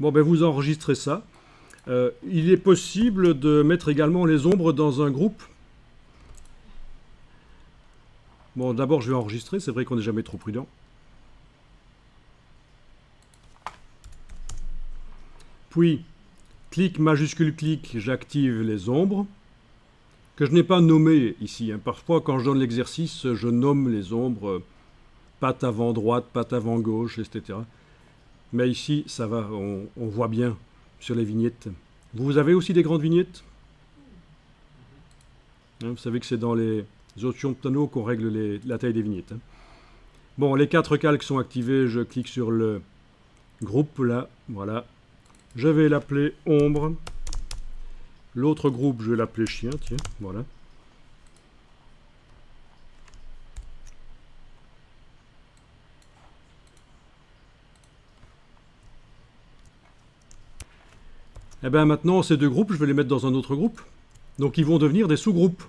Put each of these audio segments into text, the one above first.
Bon, ben vous enregistrez ça. Il est possible de mettre également les ombres dans un groupe. Bon, d'abord je vais enregistrer, c'est vrai qu'on n'est jamais trop prudent. Puis, clic majuscule clic, j'active les ombres, que je n'ai pas nommées ici. Parfois, quand je donne l'exercice, je nomme les ombres, patte avant droite, patte avant gauche, etc. Mais ici, ça va, on voit bien sur les vignettes. Vous avez aussi des grandes vignettes? Vous savez que c'est dans les options de tableau qu'on règle la taille des vignettes. Bon, les 4 calques sont activés, je clique sur le groupe, là, voilà. Je vais l'appeler ombre. L'autre groupe, je vais l'appeler chien, tiens, voilà. Et bien maintenant, ces deux groupes, je vais les mettre dans un autre groupe. Donc ils vont devenir des sous-groupes.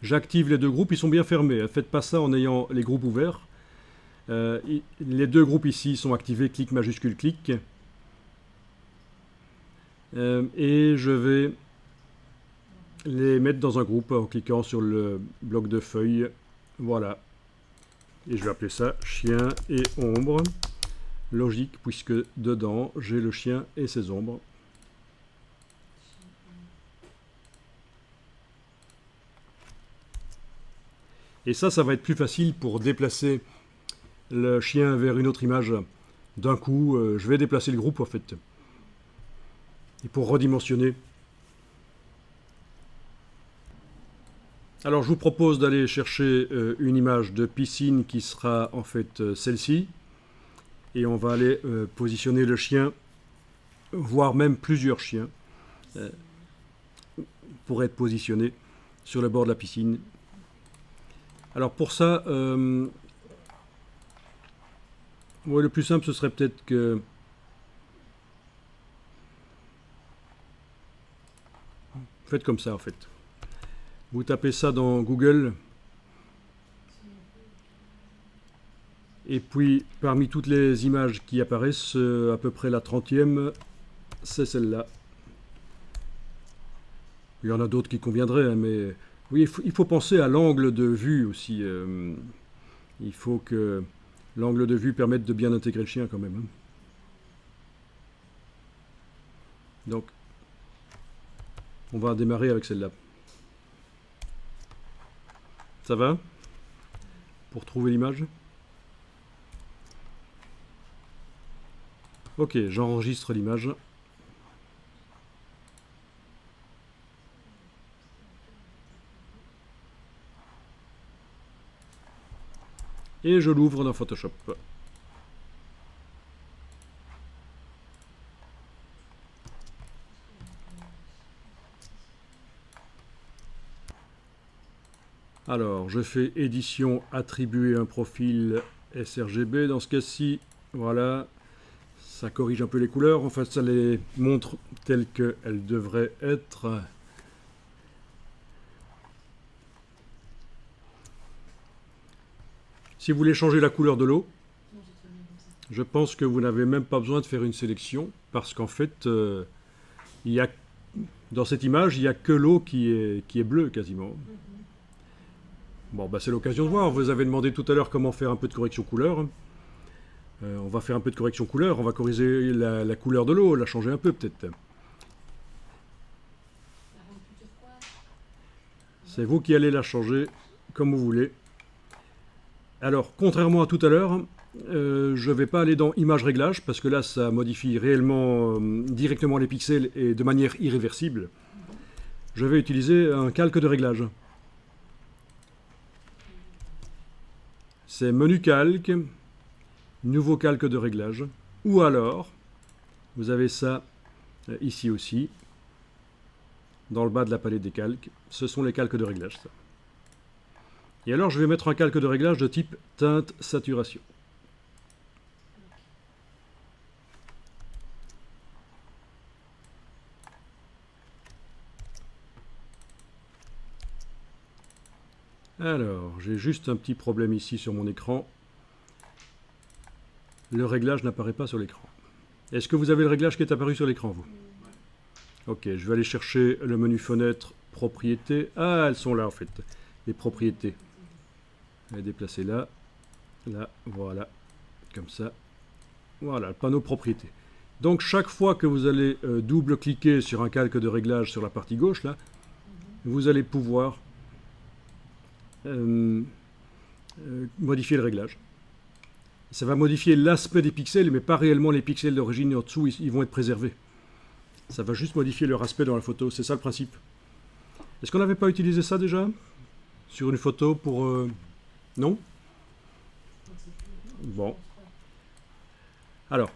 J'active les deux groupes, ils sont bien fermés. Faites pas ça en ayant les groupes ouverts. Les deux groupes ici sont activés, clic majuscule clic. Et je vais les mettre dans un groupe en cliquant sur le bloc de feuilles. Voilà. Et je vais appeler ça chien et ombre. Logique, puisque dedans, j'ai le chien et ses ombres. Et ça va être plus facile pour déplacer le chien vers une autre image. D'un coup, je vais déplacer le groupe en fait. Et pour redimensionner. Alors je vous propose d'aller chercher une image de piscine qui sera en fait celle-ci. Et on va aller positionner le chien, voire même plusieurs chiens, pour être positionnés sur le bord de la piscine. Alors pour ça, le plus simple, ce serait peut-être que... Faites comme ça en fait. Vous tapez ça dans Google. Et puis, parmi toutes les images qui apparaissent, à peu près la 30e, c'est celle-là. Il y en a d'autres qui conviendraient, hein, mais oui, il faut penser à l'angle de vue aussi. Il faut que l'angle de vue permette de bien intégrer le chien quand même. Hein. Donc, on va démarrer avec celle-là. Ça va? Pour trouver l'image? Ok, j'enregistre l'image. Et je l'ouvre dans Photoshop. Alors, je fais édition, attribuer un profil sRGB. Dans ce cas-ci, voilà, ça corrige un peu les couleurs. En fait, ça les montre telles qu'elles devraient être. Si vous voulez changer la couleur de l'eau, je pense que vous n'avez même pas besoin de faire une sélection, parce qu'en fait, dans cette image, il n'y a que l'eau qui est bleue quasiment. Bon, bah c'est l'occasion de voir. Vous avez demandé tout à l'heure comment faire un peu de correction couleur. On va faire un peu de correction couleur. On va corriger la couleur de l'eau, la changer un peu peut-être. C'est vous qui allez la changer comme vous voulez. Alors, contrairement à tout à l'heure, je ne vais pas aller dans Image réglage, parce que là, ça modifie réellement directement les pixels et de manière irréversible. Je vais utiliser un calque de réglage. C'est menu calque, nouveau calque de réglage, ou alors, vous avez ça ici aussi, dans le bas de la palette des calques. Ce sont les calques de réglage, ça. Et alors, je vais mettre un calque de réglage de type teinte saturation. Alors, j'ai juste un petit problème ici sur mon écran. Le réglage n'apparaît pas sur l'écran. Est-ce que vous avez le réglage qui est apparu sur l'écran, vous? Ok, je vais aller chercher le menu fenêtre, propriétés. Ah, elles sont là en fait, les propriétés. Je vais les déplacer là, là, voilà, comme ça. Voilà, le panneau propriétés. Donc chaque fois que vous allez double-cliquer sur un calque de réglage sur la partie gauche, là, vous allez pouvoir modifier le réglage. Ça va modifier l'aspect des pixels, mais pas réellement les pixels d'origine en dessous, ils vont être préservés. Ça va juste modifier leur aspect dans la photo, c'est ça le principe. Est-ce qu'on n'avait pas utilisé ça déjà? Sur une photo pour... Non? Bon. Alors,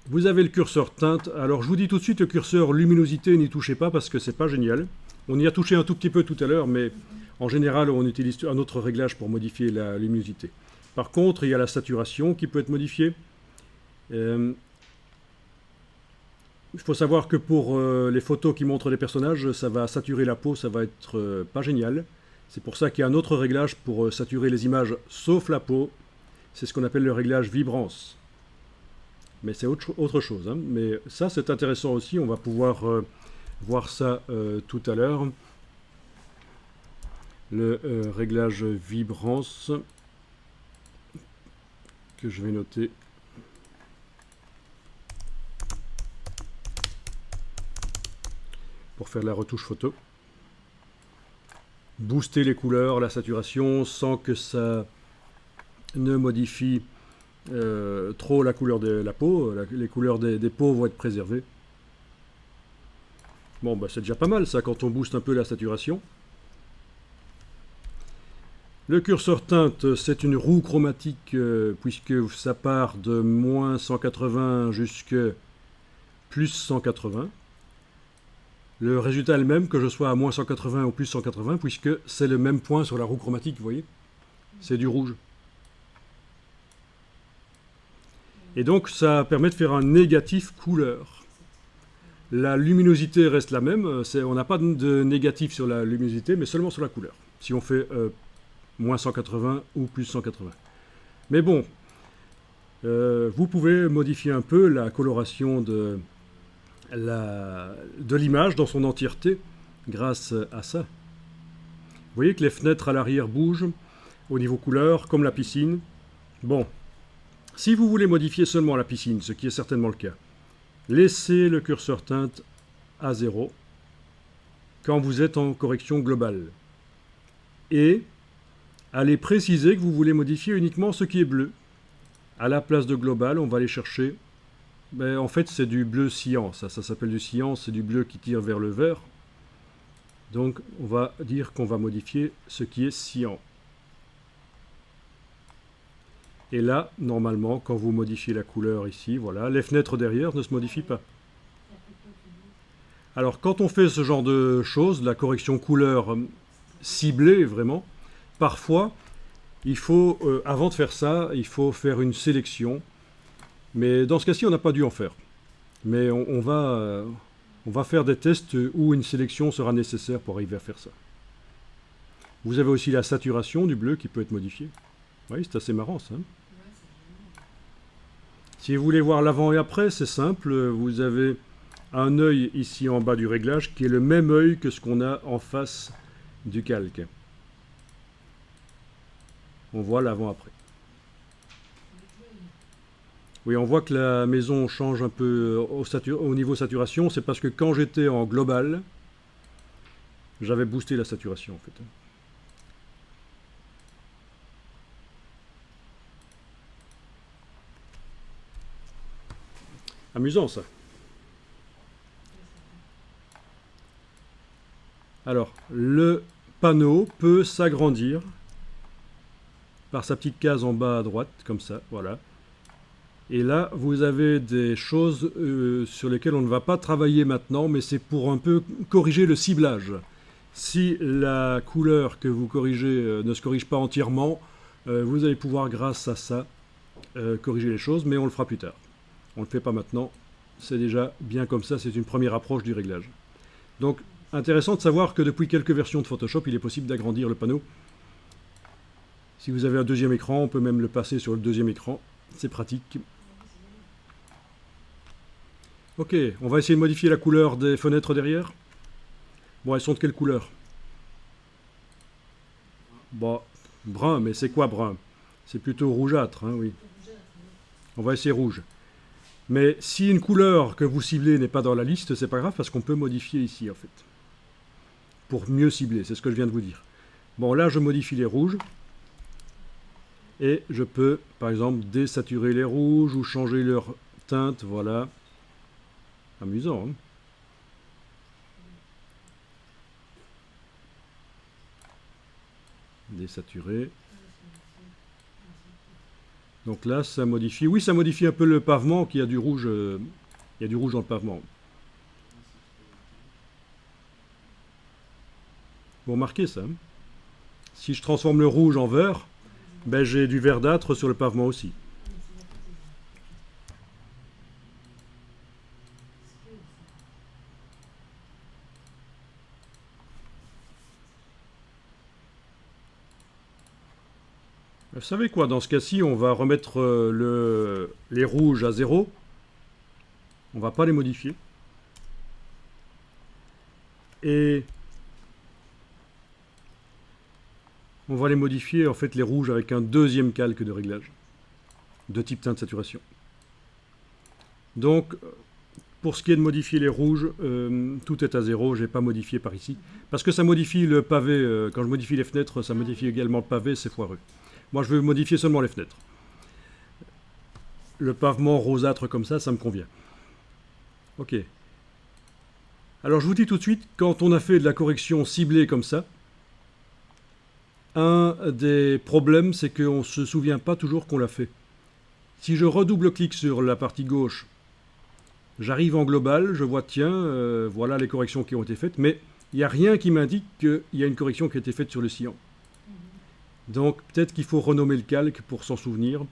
vous avez le curseur teinte. Alors, je vous dis tout de suite, le curseur luminosité, n'y touchez pas parce que c'est pas génial. On y a touché un tout petit peu tout à l'heure, mais en général, on utilise un autre réglage pour modifier la luminosité. Par contre, il y a la saturation qui peut être modifiée. Il faut savoir que pour les photos qui montrent des personnages, ça va saturer la peau, ça va être pas génial. C'est pour ça qu'il y a un autre réglage pour saturer les images, sauf la peau. C'est ce qu'on appelle le réglage vibrance. Mais c'est autre chose. Hein. Mais ça, c'est intéressant aussi. On va pouvoir voir ça tout à l'heure. Le réglage vibrance que je vais noter. Pour faire la retouche photo. Booster les couleurs, la saturation, sans que ça ne modifie trop la couleur de la peau. Les couleurs des peaux vont être préservées. Bon, bah, c'est déjà pas mal ça, quand on booste un peu la saturation. Le curseur teinte, c'est une roue chromatique, puisque ça part de moins 180 jusqu'à plus 180. Le résultat est le même, que je sois à moins 180 ou plus 180, puisque c'est le même point sur la roue chromatique, vous voyez. C'est du rouge. Et donc, ça permet de faire un négatif couleur. La luminosité reste la même. On n'a pas de négatif sur la luminosité, mais seulement sur la couleur. Si on fait moins 180 ou plus 180. Mais bon, vous pouvez modifier un peu la coloration de l'image dans son entièreté grâce à ça. Vous voyez que les fenêtres à l'arrière bougent au niveau couleur, comme la piscine. Bon, si vous voulez modifier seulement la piscine, ce qui est certainement le cas, laissez le curseur teinte à 0 quand vous êtes en correction globale. Et allez préciser que vous voulez modifier uniquement ce qui est bleu. À la place de global, on va aller chercher... Ben, en fait, c'est du bleu cyan. Ça s'appelle du cyan, c'est du bleu qui tire vers le vert. Donc, on va dire qu'on va modifier ce qui est cyan. Et là, normalement, quand vous modifiez la couleur ici, voilà, les fenêtres derrière ne se modifient pas. Alors, quand on fait ce genre de choses, la correction couleur ciblée, vraiment, parfois, il faut, avant de faire ça, il faut faire une sélection. Mais dans ce cas-ci, on n'a pas dû en faire. Mais on va faire des tests où une sélection sera nécessaire pour arriver à faire ça. Vous avez aussi la saturation du bleu qui peut être modifiée. Oui, c'est assez marrant ça. Si vous voulez voir l'avant et après, c'est simple. Vous avez un œil ici en bas du réglage qui est le même œil que ce qu'on a en face du calque. On voit l'avant-après. Oui, on voit que la maison change un peu au niveau saturation. C'est parce que quand j'étais en global, j'avais boosté la saturation en fait. Amusant ça. Alors, le panneau peut s'agrandir par sa petite case en bas à droite, comme ça, voilà. Et là, vous avez des choses sur lesquelles on ne va pas travailler maintenant, mais c'est pour un peu corriger le ciblage. Si la couleur que vous corrigez ne se corrige pas entièrement, vous allez pouvoir, grâce à ça, corriger les choses, mais on le fera plus tard. On ne le fait pas maintenant, c'est déjà bien comme ça, c'est une première approche du réglage. Donc, intéressant de savoir que depuis quelques versions de Photoshop, il est possible d'agrandir le panneau. Si vous avez un deuxième écran, on peut même le passer sur le deuxième écran, c'est pratique. Ok, on va essayer de modifier la couleur des fenêtres derrière. Bon, elles sont de quelle couleur? Bon, brun, mais c'est quoi brun? C'est plutôt rougeâtre, hein, oui. On va essayer rouge. Mais si une couleur que vous ciblez n'est pas dans la liste, c'est pas grave parce qu'on peut modifier ici en fait. Pour mieux cibler, c'est ce que je viens de vous dire. Bon, là je modifie les rouges. Et je peux, par exemple, désaturer les rouges ou changer leur teinte, voilà. Amusant, hein? Désaturer. Donc là, ça modifie. Oui, ça modifie un peu le pavement, qui a du rouge. Il y a du rouge dans le pavement. Vous remarquez ça, hein? Si je transforme le rouge en vert, ben j'ai du verdâtre sur le pavement aussi. Vous savez quoi, dans ce cas-ci, on va remettre les rouges à 0. On ne va pas les modifier. Et on va les modifier, en fait, les rouges avec un deuxième calque de réglage de type teinte saturation. Donc, pour ce qui est de modifier les rouges, tout est à 0, je n'ai pas modifié par ici. Parce que ça modifie le pavé, quand je modifie les fenêtres, ça modifie également le pavé, c'est foireux. Moi, je veux modifier seulement les fenêtres. Le pavement rosâtre comme ça me convient. Ok. Alors, je vous dis tout de suite, quand on a fait de la correction ciblée comme ça, un des problèmes, c'est qu'on ne se souvient pas toujours qu'on l'a fait. Si je redouble-clique sur la partie gauche, j'arrive en global, je vois, tiens, voilà les corrections qui ont été faites, mais il n'y a rien qui m'indique qu'il y a une correction qui a été faite sur le sillon. Donc peut-être qu'il faut renommer le calque pour s'en souvenir,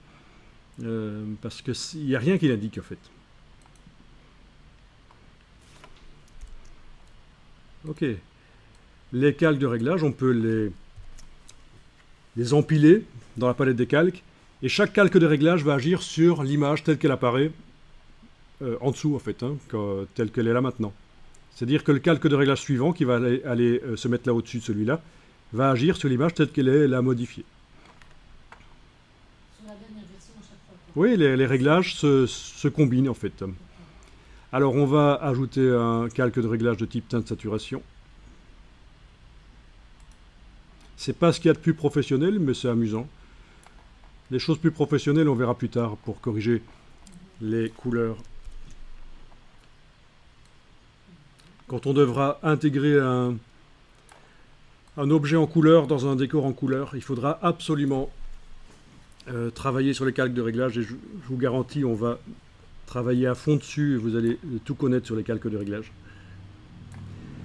parce qu'il n'y a rien qui l'indique en fait. Ok. Les calques de réglage, on peut les empiler dans la palette des calques, et chaque calque de réglage va agir sur l'image telle qu'elle apparaît en dessous en fait, hein, telle qu'elle est là maintenant. C'est-à-dire que le calque de réglage suivant, qui va aller se mettre là au-dessus de celui-là, va agir sur l'image telle qu'elle est là modifiée. Sur la dernière version à chaque fois. Oui, les réglages se combinent en fait. Alors on va ajouter un calque de réglage de type teinte saturation. C'est pas ce qu'il y a de plus professionnel, mais c'est amusant. Les choses plus professionnelles, on verra plus tard pour corriger les couleurs. Quand on devra intégrer un objet en couleur dans un décor en couleur, il faudra absolument travailler sur les calques de réglage et je vous garantis, on va travailler à fond dessus et vous allez tout connaître sur les calques de réglage.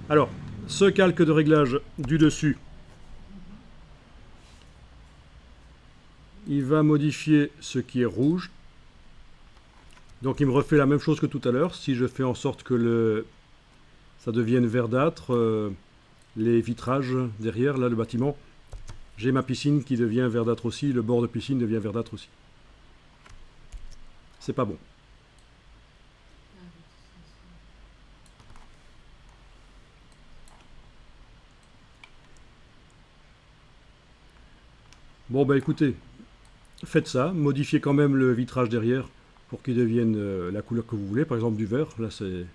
Alors, ce calque de réglage du dessus, il va modifier ce qui est rouge. Donc il me refait la même chose que tout à l'heure. Si je fais en sorte que ça devienne verdâtre, les vitrages derrière, là le bâtiment, j'ai ma piscine qui devient verdâtre aussi, le bord de piscine devient verdâtre aussi. C'est pas bon. Bon bah écoutez, faites ça, modifiez quand même le vitrage derrière pour qu'il devienne la couleur que vous voulez, par exemple du vert, là c'est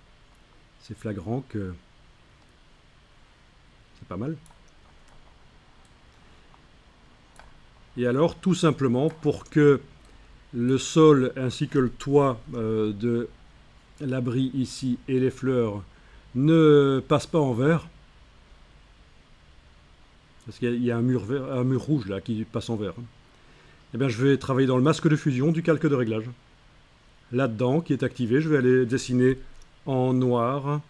flagrant que c'est pas mal. Et alors tout simplement pour que le sol ainsi que le toit de l'abri ici et les fleurs ne passent pas en vert, parce qu'il y a un mur rouge là qui passe en vert, eh bien je vais travailler dans le masque de fusion du calque de réglage. Là-dedans, qui est activé, je vais aller dessiner en noir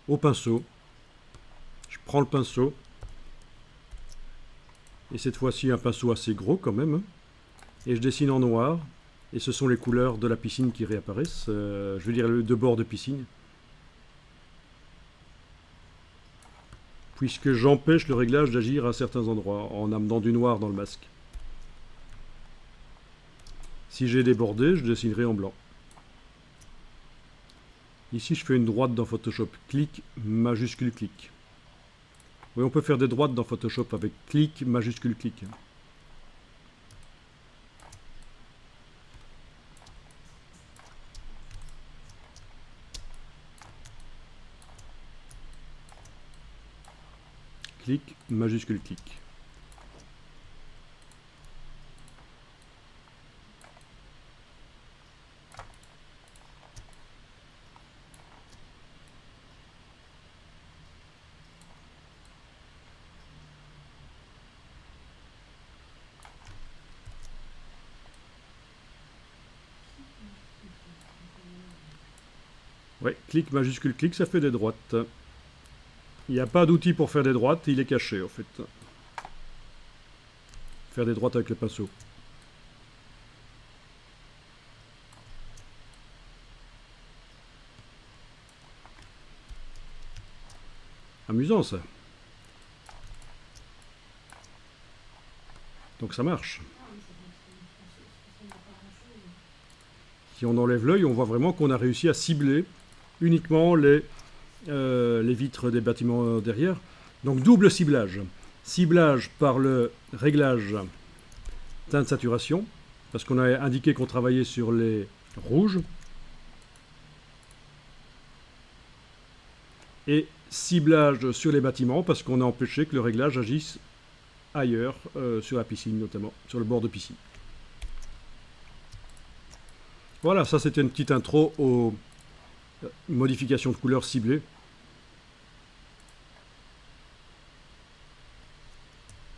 au pinceau. Je prends le pinceau, et cette fois-ci un pinceau assez gros quand même, et je dessine en noir, et ce sont les couleurs de la piscine qui réapparaissent, je veux dire de bord de piscine. Puisque j'empêche le réglage d'agir à certains endroits, en amenant du noir dans le masque. Si j'ai débordé, je dessinerai en blanc. Ici, je fais une droite dans Photoshop. Clic, majuscule, clic. Oui, on peut faire des droites dans Photoshop avec clic, majuscule, clic. Clic, majuscule, clic. Oui, clic, majuscule, clic, ça fait des droites. Il n'y a pas d'outil pour faire des droites, il est caché en fait. Faire des droites avec le pinceau. Amusant ça. Donc ça marche. Si on enlève l'œil, on voit vraiment qu'on a réussi à cibler uniquement les vitres des bâtiments derrière. Donc double ciblage. Ciblage par le réglage teinte saturation, parce qu'on a indiqué qu'on travaillait sur les rouges. Et ciblage sur les bâtiments, parce qu'on a empêché que le réglage agisse ailleurs, sur la piscine notamment, sur le bord de piscine. Voilà, ça c'était une petite intro aux modifications de couleurs ciblées.